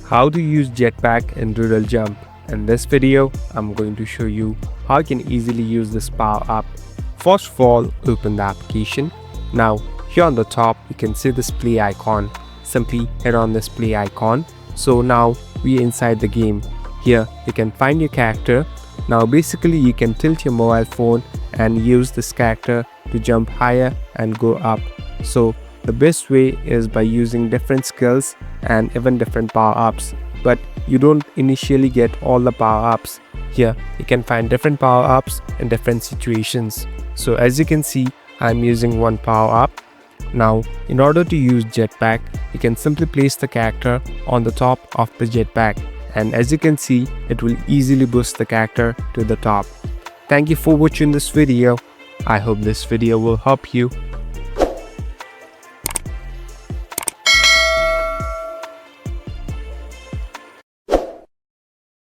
how to use Jetpack in Doodle Jump. In this video, I'm going to show you how you can easily use this power up. First of all, open the application. Now, here on the top, you can see this play icon. Simply hit on this play icon. So now we're inside the game. Here, you can find your character. Now basically, you can tilt your mobile phone and use this character to jump higher and go up. So the best way is by using different skills and even different power-ups, but you don't initially get all the power-ups. Here you can find different power-ups in different situations. So as you can see, I'm using one power-up. Now in order to use Jetpack, you can simply place the character on the top of the Jetpack, and as you can see, it will easily boost the character to the top. Thank you for watching this video. I hope this video will help you.